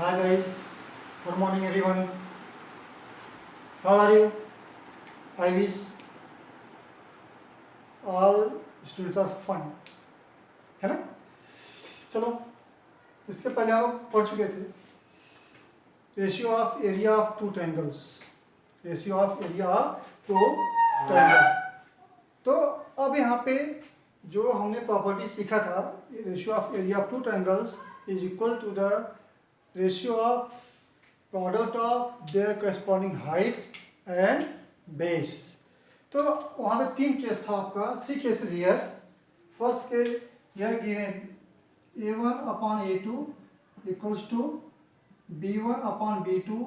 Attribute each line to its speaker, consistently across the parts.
Speaker 1: Hi guys, good morning everyone. How are you? I wish all students are fine. है ना? चलो इसके पहले हम पढ़ चुके थे ratio of area of two triangles. Ratio of area of two triangle. तो अब यहाँ पे जो हमने प्रॉपर्टी सीखा था, ratio of area of two triangles is equal to the ratio of product of their corresponding heights and base. तो वहाँ पे तीन केस था आपका, three cases here. First case here given a1 upon a2 equals to b1 upon b2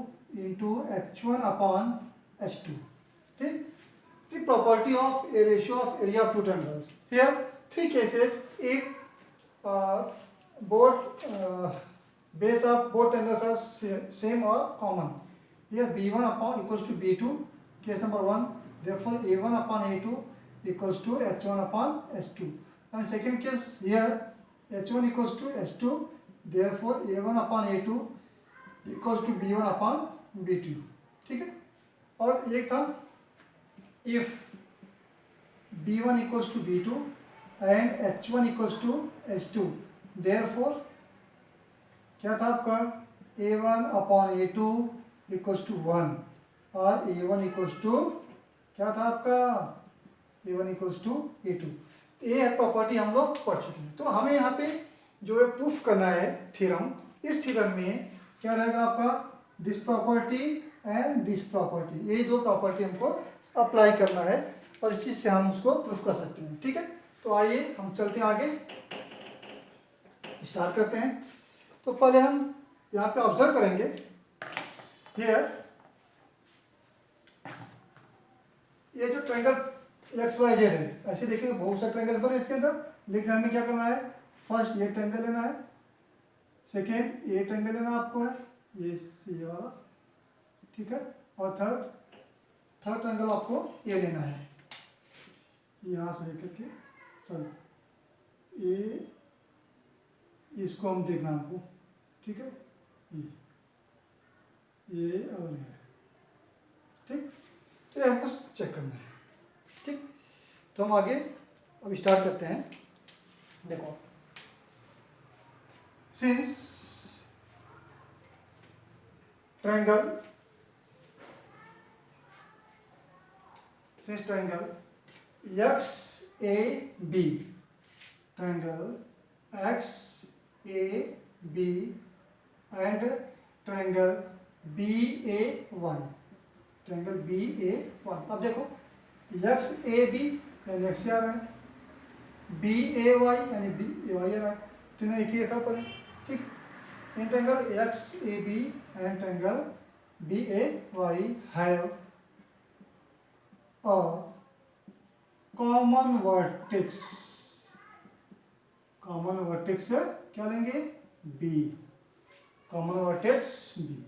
Speaker 1: into h1 upon h2. ठीक. The property of a ratio of area of two triangles. Here three cases if both base of both triangles are same or common. Here b1 upon equals to b2, case number 1. Therefore a1 upon a2 equals to h1 upon h2. And second case here h1 equals to h2, therefore a1 upon a2 equals to b1 upon b2. ठीक है. और एक था if b1 equals to b2 and h1 equals to h2, therefore क्या था आपका a1 upon a2 equals to 1 और a1 equals to क्या था आपका a1 equals to a2. ये प्रॉपर्टी हम लोग पढ़ चुके हैं. तो हमें यहाँ पे जो है प्रूफ करना है थ्योरम. इस थ्योरम में क्या रहेगा आपका this property and this property. ये दो प्रॉपर्टी हमको अप्लाई करना है और इसी से हम उसको प्रूफ कर सकते हैं. ठीक है. तो आइए हम चलते हैं आगे, स्टार्ट करते हैं. तो पहले हम यहाँ पे ऑब्जर्व करेंगे हियर ये जो ट्रायंगल एक्स वाई जेड है, ऐसे देखिए बहुत सारे ट्रायंगल्स बने इसके अंदर. लेकिन हमें क्या करना है, फर्स्ट ये ट्रायंगल लेना है, सेकेंड ये ट्रायंगल लेना आपको है, ये वाला. ठीक है. और थर्ड ट्रायंगल आपको ये लेना है, यहाँ से लेकर के सॉरी ये इसको हम देखना हमको. ठीक है. ये और ये. ठीक. तो ये हमको चेक करना है. ठीक. तो हम आगे अब स्टार्ट करते हैं. देखो since triangle X A B, triangle X A B and triangle B A Y, triangle B A Y. अब देखो एक्स ए बी यानी एक्स आ रहा है, बी ए वाई यानी बी ए वाई आ रहा है. तीनों एक ही रेखा पर है. ठीक. In triangle X A B and triangle B A Y have a common vertex. Common vertex क्या लेंगे, B. Common vertex B.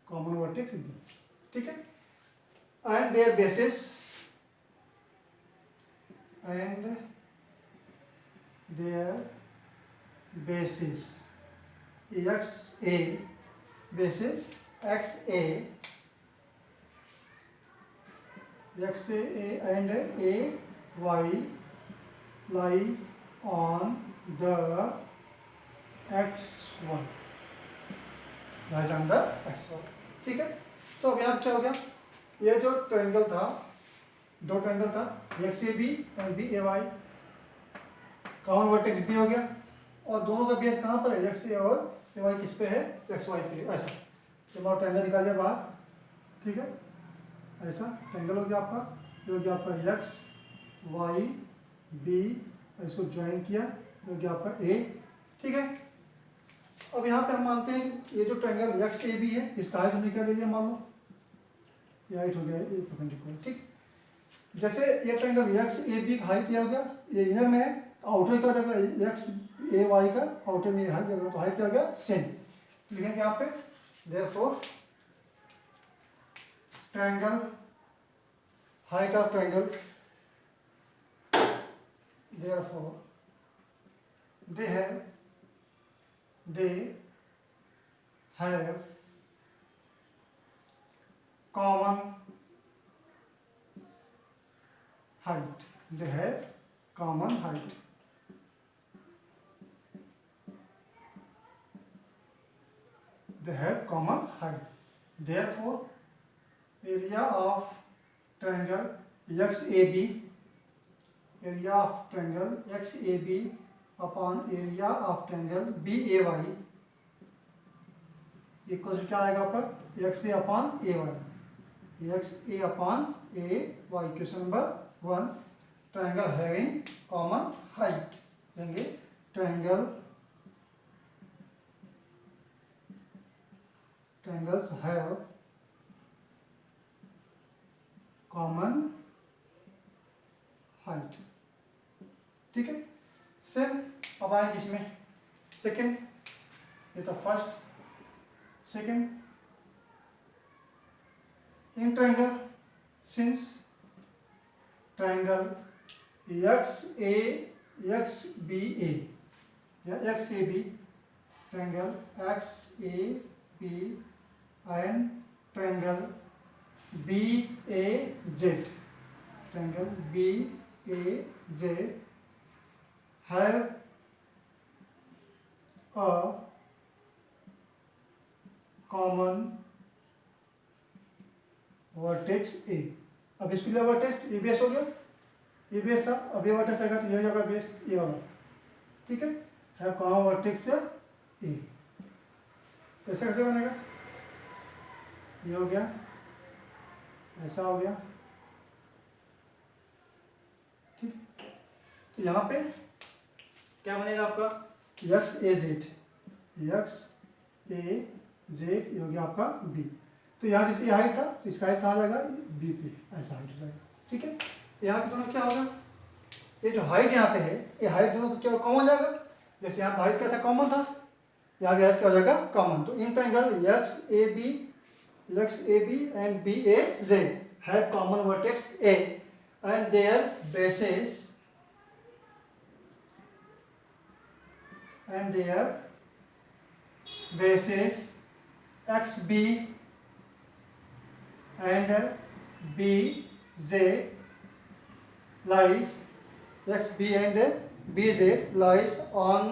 Speaker 1: Common vertex B. ठीक है. And their bases X A bases X A and A Y lies on the X Y, lies on the X Y. ठीक है. तो अब यहाँ क्या हो गया, ये जो ट्रायंगल था, दो ट्रायंगल था X A B and B A Y, common vertex B हो गया. और दोनों का बेस कहाँ पर है, एक्स ए और ए वाई किस पे है, एक्स वाई पे. ऐसा तो हमारा ट्रायंगल निकाल लिया बाहर. ठीक है. ऐसा ट्रायंगल हो गया आपका, ये हो गया आपका एक्स वाई बी, इसको ज्वाइन किया, ये हो गया आपका ए. ठीक है. अब यहाँ पे हम मानते हैं ये जो ट्रायंगल एक्स ए बी है, इसका हाइट हमने क्या ले लिया, मान लो ये हाइट हो गया ए परपेंडिकुलर. ठीक. जैसे ये ट्रायंगल एक्स ए बी का हाइट क्या हो गया, ये इनर में है, आउटर का जगह एक्स ए वाई का आउटर में हाइट होगा, तो हाइट क्या हो गया, सेम. लिखेंगे यहाँ पे therefore triangle height of triangle, therefore they have common height. They have common height. They have common height. Therefore, area of triangle XAB, area of triangle XAB upon area of triangle BAY equal क्या आएगा आपका XA upon AY, XA upon AY. Question number 1. Triangle having common height लेंगे. Triangles have common height. ठीक है. Same अब आएंगे इसमें second. ये तो first. Second, in triangle since triangle XAXBA या XAB, triangle XAB and triangle BAZ, triangle BAZ have a common vertex A. अब इसके लिए वर्टेक्स ए बेस हो गया, ए बेस था, अब ये वर्टेक्स आएगा तो ये हो जाएगा बेस ए वाला. ठीक है. हैव कॉमन वर्टेक्स ए. ऐसा कैसे बनेगा? ये हो गया, ऐसा हो गया. ठीक है. तो यहाँ पे क्या बनेगा आपका XAZ, XAZ ये हो गया आपका B. तो यहाँ जैसे हाइट था तो इसका हाइट कहाँ जाएगा? बी पे. ऐसा हाइट हो जाएगा. ठीक है. यहाँ पे दोनों क्या होगा? ये जो हाइट यहाँ पे है ये हाइट दोनों को क्या कॉमन जाएगा? जैसे यहाँ पे हाइट क्या था? कॉमन था. यहाँ पे हाइट क्या हो जाएगा? कॉमन. तो in triangle XAB and BAZ have common vertex A and their bases XB and BZ lies on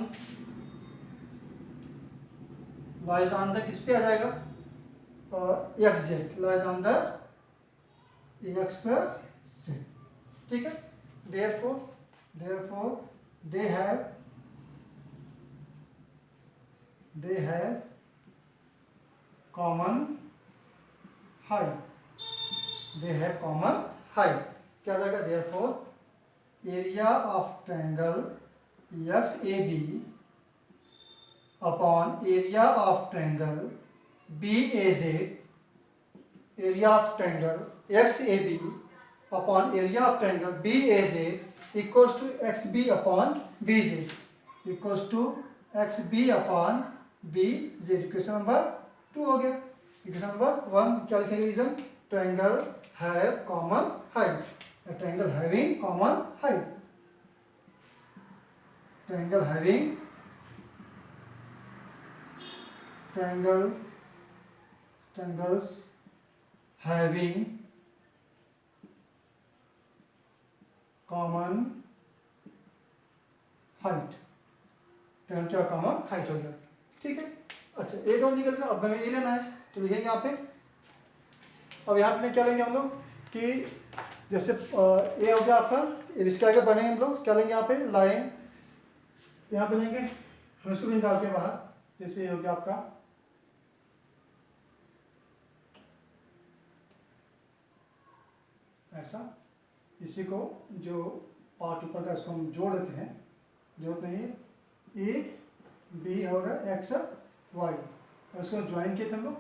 Speaker 1: the किस पे आ जाएगा? XZ lies on the XZ. ठीक है. therefore they have common height. क्या जाएगा? therefore area of triangle XAB upon area of triangle BAZ, area of triangle XAB upon area of triangle BAZ equals to XB upon BZ, equals to XB upon BZ. Equation number 2 हो गया. Equation number 1 क्या लिखेंगे? Reason triangle have common height. Triangle having common height. triangles having common height. Triangle क्या common height हो गया. ठीक है. अच्छा ए दो निकल गया. अब हमें ए लेना है तो लिखेंगे यहाँ पे. अब यहाँ पे क्या लेंगे हम लोग कि जैसे ए हो गया आपका, इसके आगे बढ़ेंगे हम लोग. क्या लेंगे यहाँ पे? लाइन यहाँ पे लेंगे. हम इसको भी निकालते हैं बाहर. जैसे ये हो गया आपका ऐसा. इसी को जो पार्ट ऊपर का इसको हम जोड़ देते हैं, जरूरत नहीं है. ए बी होगा एक्स वाई और इसको ज्वाइन किए थे हम लोग.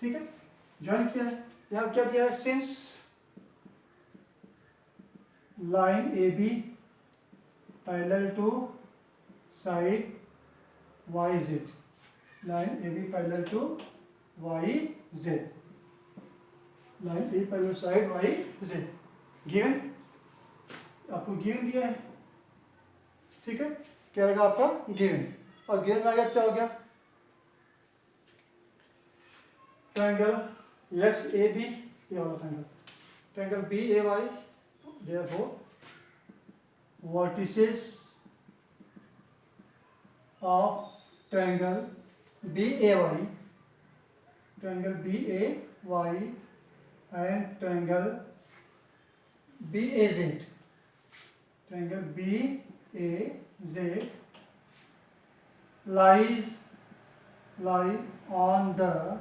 Speaker 1: ठीक है. ज्वाइन किया है. यहाँ क्या दिया है? Since line A B parallel to side Y Z. Line A B parallel to Y Z. Line A parallel side Y Z given. आपको गिवन दिया है. ठीक है. क्या रहेगा आपका गिवन, और गिवन में आ गया क्या हो गया ट्रायंगल एक्स ए बी, ये वाला triangle B A Y, therefore vertices of triangle B A Y, triangle B A Y and triangle B A Z, triangle B A Z lie on the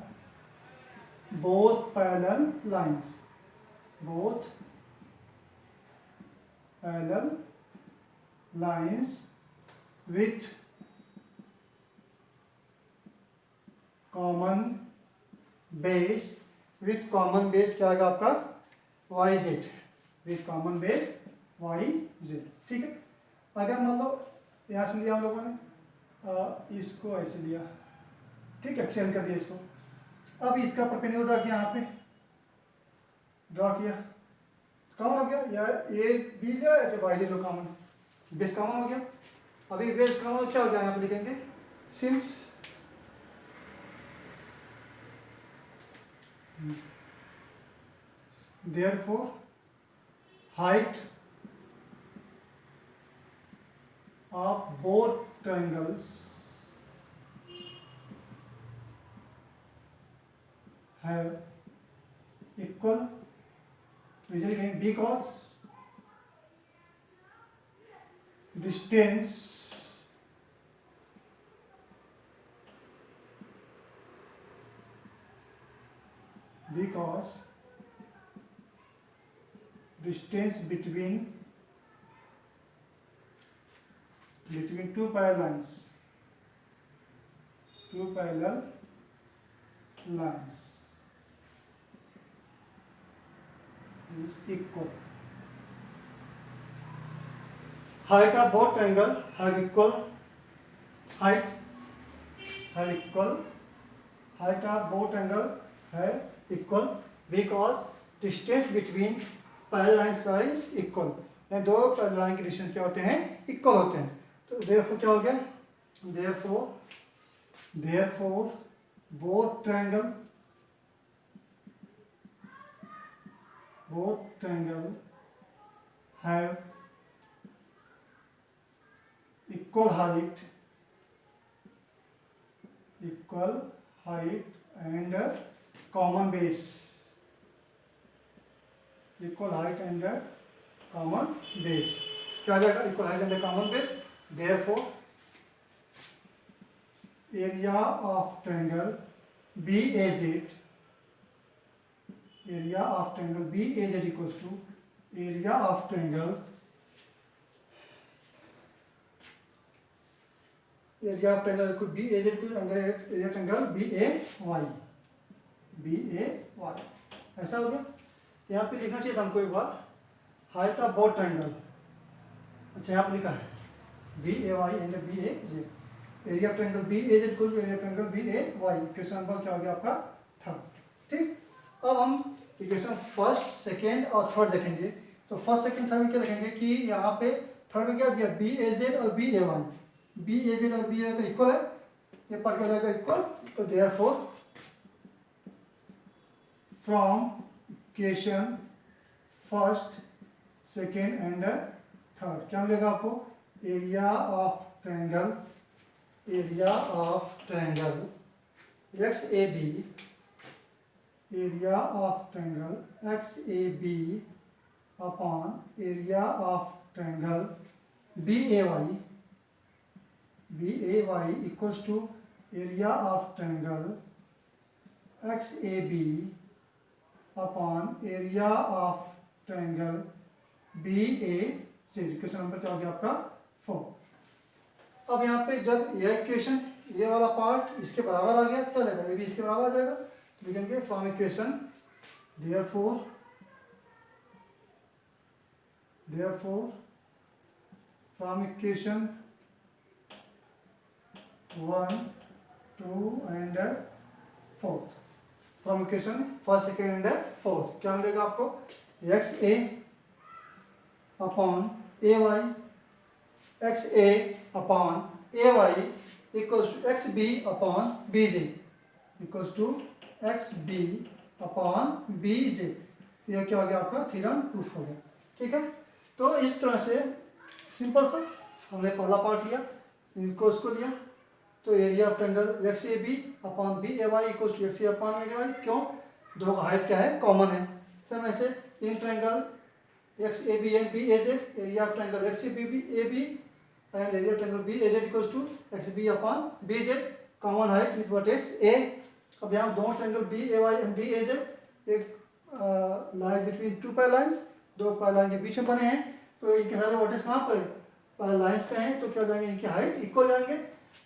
Speaker 1: both parallel lines, both parallel lines with common base, with common base क्या आएगा आपका yz, with common base yz, ठीक है। अगर मान लो यहाँ से लिया हम लोगों ने इसको ऐसे लिया, ठीक है, एक्सटेंड कर दिया इसको, अब इसका परपेंडिकुलर ड्रा किया, यहाँ पे ड्रा किया, कॉमन हो गया, या ए बी लिया या Y Z common, base common हो गया। अभी बेस कॉमन क्या हो गया, यहाँ पे लिखेंगे since therefore height of both triangles have equal, because distance between two parallel lines is equal. Height of both triangle have equal height, height of both triangle have equal because distance between parallel lines is equal. यानी दो parallel line के distance क्या होते हैं, equal होते हैं। तो therefore क्या हो गया, therefore both triangle have equal height and common base, क्या आ जाएगा, equal height and common base. Therefore area of triangle B A Z, equals to area of triangle B A Z area triangle B A Y, ऐसा हो गया। यहाँ पे लिखना चाहिए था हमको एक बार, हाइट ऑफ बोथ ट्रायंगल, अच्छा यहाँ पर लिखा है B A Y and B A Z, area of triangle B A Z equal to area triangle B A Y. Question number क्या हो गया आपका थर्ड, ठीक। अब हम इक्वेशन फर्स्ट, सेकेंड और थर्ड देखेंगे। तो फर्स्ट, सेकेंड, थर्ड में क्या देखेंगे कि यहाँ पे थर्ड में क्या दिया, बी ए जेड और B A Y, B A Z और बी ए का इक्वल है, ये पार्ट का जाएगा इक्वल। तो therefore from equation first, second and third क्या मिलेगा आपको, area of triangle X A B, area of triangle X A B upon area of triangle B A Y equals to area of triangle X A B upon area of triangle B A Z. Question number क्या हो गया आपका 4। अब यहाँ पे जब यह equation, ये वाला पार्ट इसके बराबर आ गया तो क्या लगेगा, ये भी इसके बराबर आ जाएगा। तो लिखेंगे from equation therefore from equation 1, 2 and 4, from equation first, second and 4 क्या मिलेगा आपको, X A upon A Y X A upon A Y equals to X B upon B J equals to X B upon B J. यह क्या हो गया आपका theorem proof हो गया। ठीक है, तो इस तरह से सिंपल सा हमने पहला पार्ट लिया, इनको इसको लिया, तो area of triangle X A B upon B A Y equals to X A upon A Y. क्यों? दो का हाइट क्या है? कॉमन है। समय से in triangle X A B and B A Z, area of triangle X A B and area of triangle B A Z equals to X B upon B Z, common height with vertex A. अब यहाँ दोनों triangle B A Y and B A Z एक line between two parallel lines, दो parallel line के बीच में बने हैं, तो इनके सारे वर्टेक्स कहाँ पर है? लाइन्स पे हैं, तो क्या जाएंगे? इनकी हाइट इक्वल जाएंगे,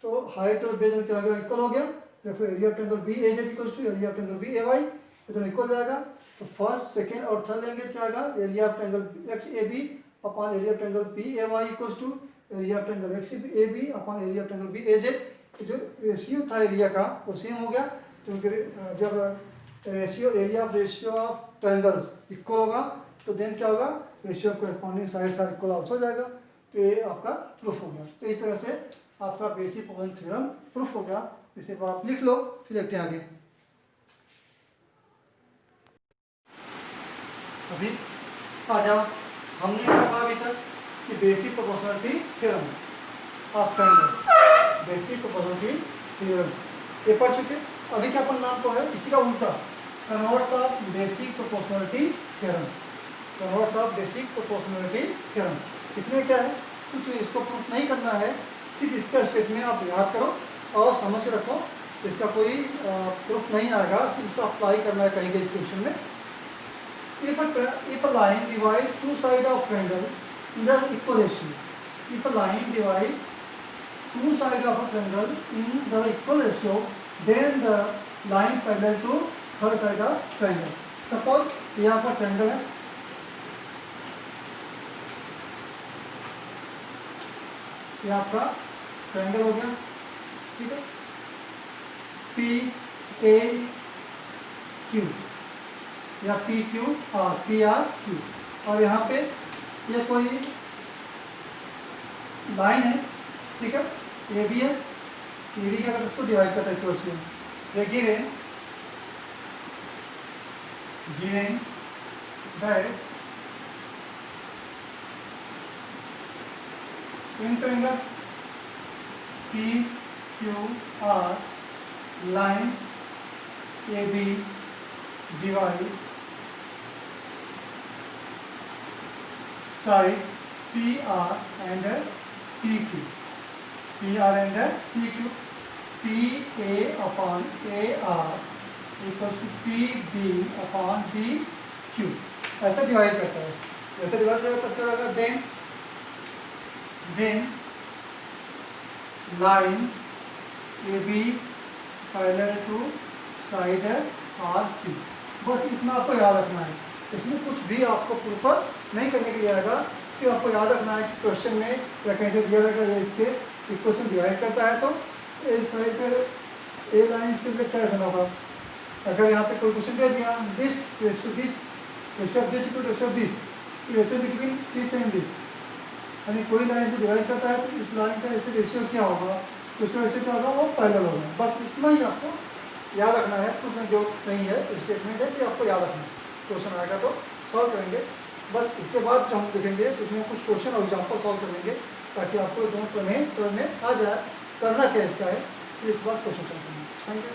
Speaker 1: तो हाइट और बेस में क्या हो गया? इक्वल हो गया। देखो area of triangle B A Z equals to area of triangle B A Y, ये दोनों इक्वल जाएगा। तो फर्स्ट, सेकंड और थर्ड लेंगे, क्या आएगा? Area of triangle X A B upon area of triangle B A Y equals to area of triangle X A B upon area of triangle B A Z. जो ratio था area का वो same हो गया, क्योंकि जब ratio of triangles equal होगा तो देन क्या होगा? Ratio corresponding side equal also हो जाएगा। तो ये आपका प्रूफ हो गया। तो इस तरह से आपका बेसिक प्रोपोर्शन थ्योरम प्रूफ हो गया। इसे एक बार आप लिख लो, फिर देखते हैं आगे। अभी आ जाओ, हमने क्या कहा अभी तक कि basic proportionality theorem of triangle, basic proportionality theorem ये पढ़ चुके। अभी क्या अपन नाम को है इसी का उल्टा, converse of basic proportionality theorem, converse of basic proportionality theorem. इसमें क्या है? कुछ इसको प्रूफ नहीं करना है, सिर्फ इसका स्टेटमेंट आप याद करो और समझ के रखो। इसका कोई प्रूफ नहीं आएगा, सिर्फ इसको अप्लाई करना है कहीं कहीं क्वेश्चन में। If a line divide two sides of triangle in the equal ratio, if a line divide two sides of a triangle in the equal ratio, then the line parallel to third side of triangle. Suppose यहाँ पर triangle है, ये आपका triangle हो गया। ठीक है, P A Q या पी क्यू और पी आर क्यू, और यहाँ पे ये कोई लाइन है। ठीक है, ए बी है, ए बी अगर उसको डिवाइड करता है क्रॉस में, ये given that in triangle P Q R line A B divide side P R and P Q, P R and P Q, P A upon A R equals to P B upon B Q, ऐसा divide करता है। ऐसा divide करते रहेगा, then line A B parallel to side R Q. बस इतना आपको याद रखना है, इसमें कुछ भी आपको प्रूफ नहीं करने के लिए आएगा। कि आपको याद रखना है कि क्वेश्चन में या कहीं से दिया रहेगा ये इसके इक्वेशन डिवाइड करता है, तो इस साइड पे ए लाइन इसके लिए क्या ऐसा होगा? अगर यहाँ पे कोई क्वेश्चन दे दिया this ratio this ratio of this equal to ratio of this, ratio between this and this, यानी कोई लाइन से डिवाइड करता है तो इस लाइन का ऐसे रेशियो क्या होगा, तो उसका रेशियो क्या होगा? वो पैरेलल होगा। बस इतना ही आपको याद रखना है। तो उसमें जो नहीं है स्टेटमेंट है, सिर्फ आपको याद रखना है। क्वेश्चन आएगा तो सॉल्व करेंगे। बस इसके बाद जो हम देखेंगे उसमें कुछ क्वेश्चन और एग्जाम्पल सॉल्व करेंगे, ताकि आपको दोनों प्रमेय समझ में आ जाए करना क्या इसका है। फिर इस बार क्वेश्चन सॉल्व करेंगे। Thank you.